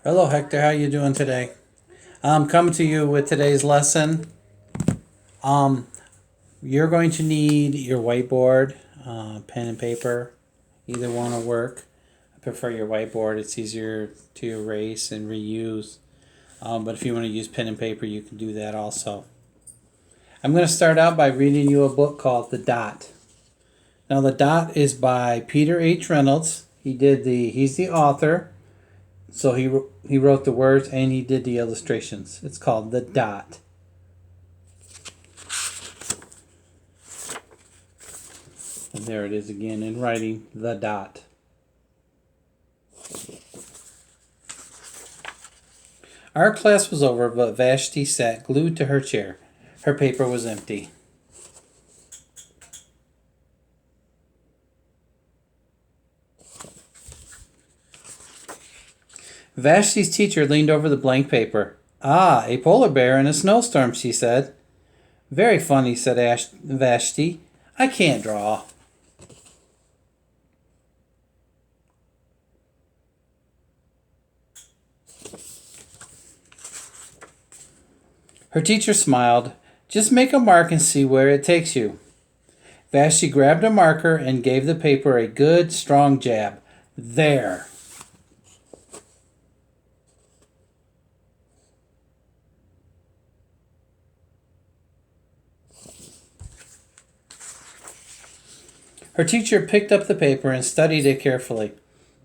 Hello, Hector. How you doing today? I'm coming to you with today's lesson. Um, you're going to need your whiteboard, pen and paper. Either one will work. I prefer your whiteboard. It's easier to erase and reuse. But if you want to use pen and paper, you can do that also. I'm going to start out by reading you a book called The Dot. Now, The Dot is by Peter H. Reynolds. He's the author. So he wrote the words and he did the illustrations. It's called The Dot. And there it is again in writing, The Dot. Our class was over, but Vashti sat glued to her chair. Her paper was empty. Vashti's teacher leaned over the blank paper. Ah, a polar bear in a snowstorm, she said. Very funny, said Vashti. I can't draw. Her teacher smiled. Just make a mark and see where it takes you. Vashti grabbed a marker and gave the paper a good, strong jab. There. Her teacher picked up the paper and studied it carefully.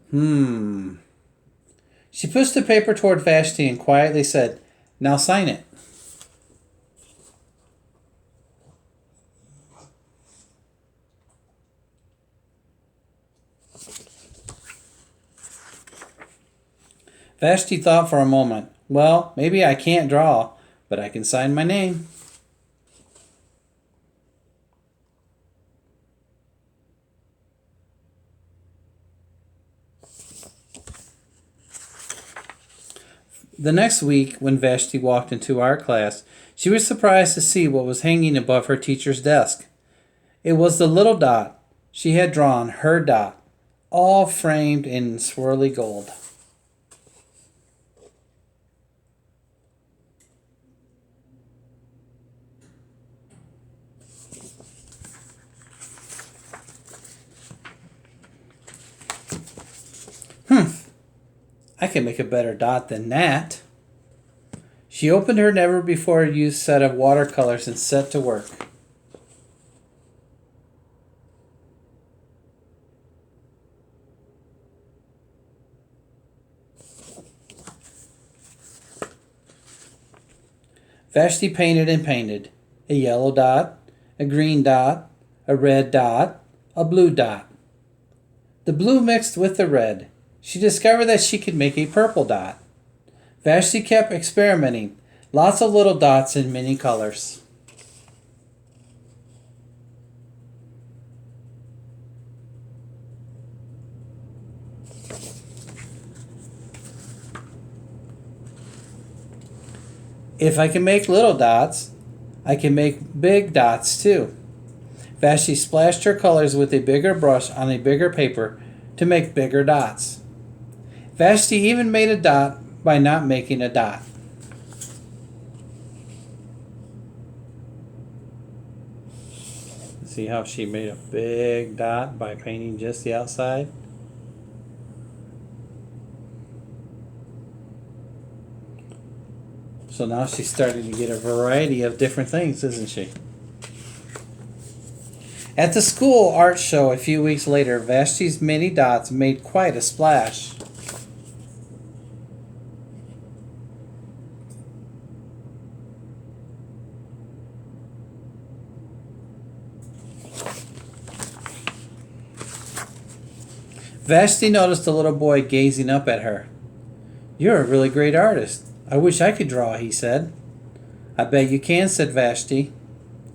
She pushed the paper toward Vashti and quietly said, Now sign it. Vashti thought for a moment. Well, maybe I can't draw, but I can sign my name. The next week, when Vashti walked into art class, she was surprised to see what was hanging above her teacher's desk. It was the little dot. She had drawn her dot, all framed in swirly gold. I can make a better dot than that. She opened her never before used set of watercolors and set to work. Vashti painted and painted. A yellow dot, a green dot, a red dot, a blue dot. The blue mixed with the red. She discovered that she could make a purple dot. Vashti kept experimenting. Lots of little dots in many colors. If I can make little dots, I can make big dots too. Vashti splashed her colors with a bigger brush on a bigger paper to make bigger dots. Vashti even made a dot by not making a dot. See how she made a big dot by painting just the outside? So now she's starting to get a variety of different things, isn't she? At the school art show a few weeks later, Vashti's many dots made quite a splash. Vashti noticed a little boy gazing up at her. You're a really great artist. I wish I could draw, he said. I bet you can, said Vashti.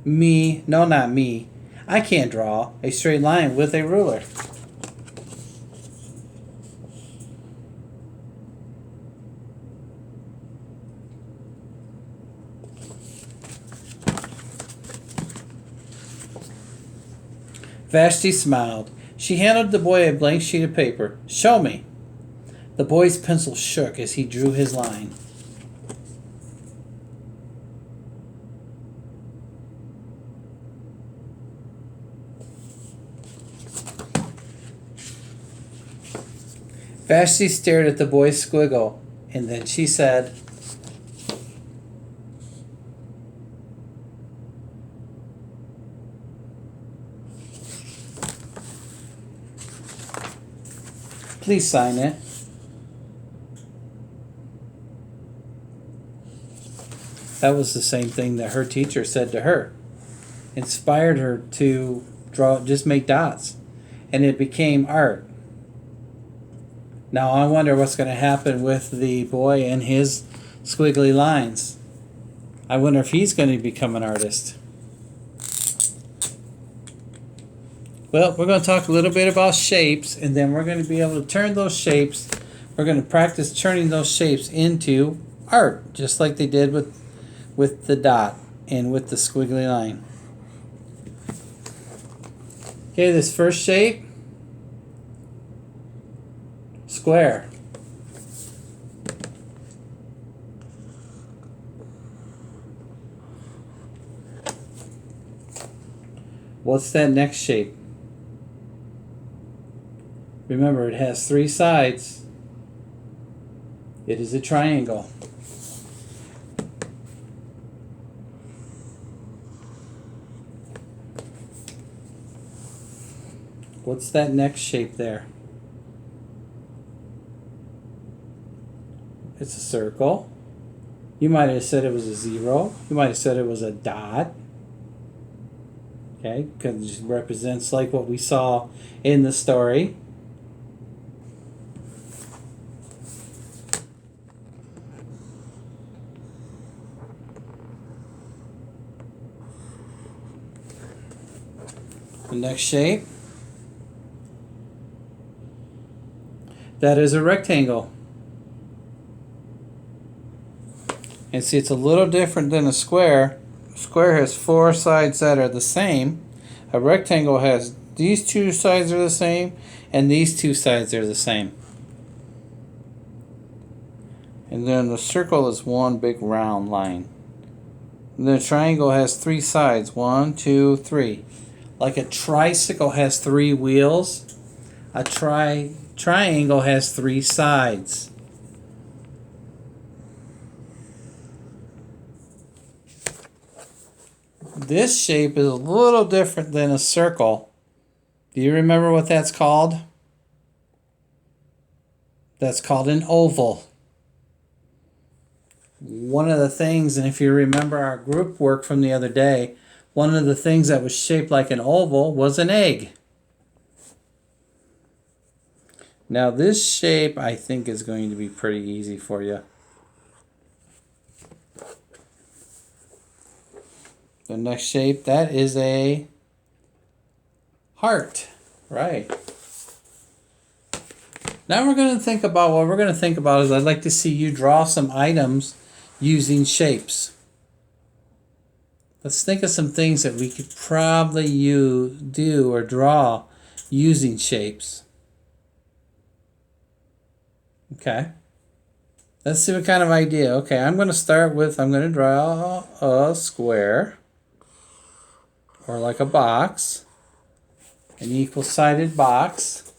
Me? No, not me. I can't draw a straight line with a ruler. Vashti smiled. She handed the boy a blank sheet of paper. Show me. The boy's pencil shook as he drew his line. Vashti stared at the boy's squiggle, and then she said, "Please sign it." That was the same thing that her teacher said to her. Inspired her to draw, just make dots. And it became art. Now I wonder what's going to happen with the boy and his squiggly lines. I wonder if he's going to become an artist. Well, we're going to talk a little bit about shapes, and then we're going to be able to turn those shapes. We're going to practice turning those shapes into art, just like they did with the dot and with the squiggly line. Okay, this first shape, square. What's that next shape? Remember, it has 3 sides. It is a triangle. What's that next shape there? It's a circle. You might have said it was a 0. You might have said it was a dot. Okay, because it represents like what we saw in the story. The next shape, that is a rectangle. And see, it's a little different than a square. A square has 4 sides that are the same. A rectangle has these 2 sides are the same, and these 2 sides are the same. And then the circle is one big round line. And the triangle has 3 sides. 1, 2, 3. Like a tricycle has 3 wheels, a triangle has 3 sides. This shape is a little different than a circle. Do you remember what that's called? That's called an oval. One of the things, and if you remember our group work from the other day, one of the things that was shaped like an oval was an egg. Now this shape I think is going to be pretty easy for you. The next shape, that is a heart. Right. Now we're going to think about what we're going to think about is I'd like to see you draw some items using shapes. Let's think of some things that we could probably do or draw using shapes. Okay. Let's see what kind of idea. Okay, I'm going to draw a square or like a box, an equal-sided box.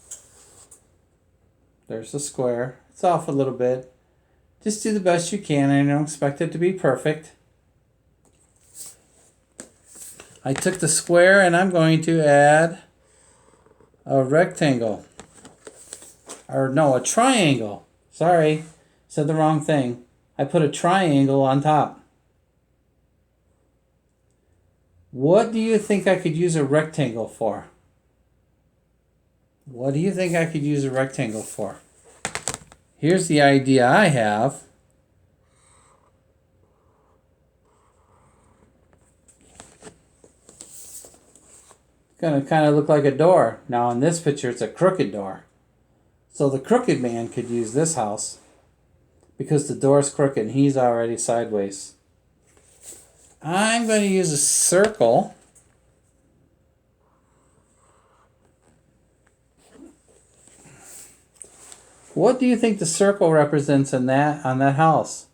There's the square. It's off a little bit. Just do the best you can. I don't expect it to be perfect. I took the square and I'm going to add a rectangle. Or no, a triangle. Sorry, said the wrong thing. I put a triangle on top. What do you think I could use a rectangle for? What do you think I could use a rectangle for? Here's the idea I have. It's going to kind of look like a door. Now in this picture it's a crooked door. So the crooked man could use this house because the door's crooked and he's already sideways. I'm going to use a circle. What do you think the circle represents in that on that house?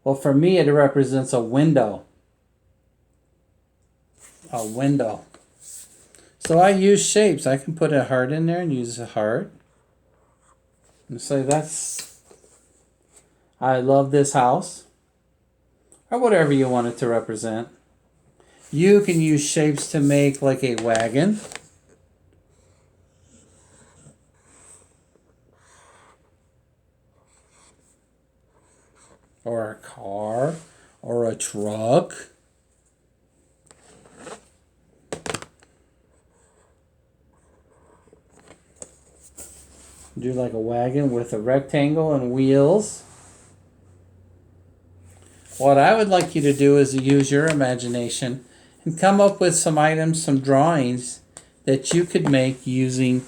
Well, for me, it represents a window. A window. So I use shapes. I can put a heart in there and use a heart. And say I love this house. Or whatever you want it to represent. You can use shapes to make like a wagon. Or a car. Or a truck. Do like a wagon with a rectangle and wheels. What I would like you to do is use your imagination and come up with some items, some drawings that you could make using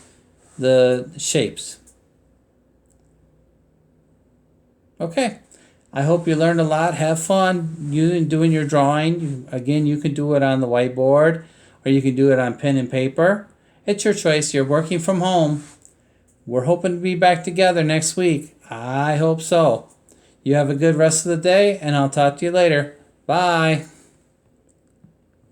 the shapes. Okay. I hope you learned a lot. Have fun doing your drawing. Again, you can do it on the whiteboard or you can do it on pen and paper. It's your choice. You're working from home. We're hoping to be back together next week. I hope so. You have a good rest of the day, and I'll talk to you later. Bye.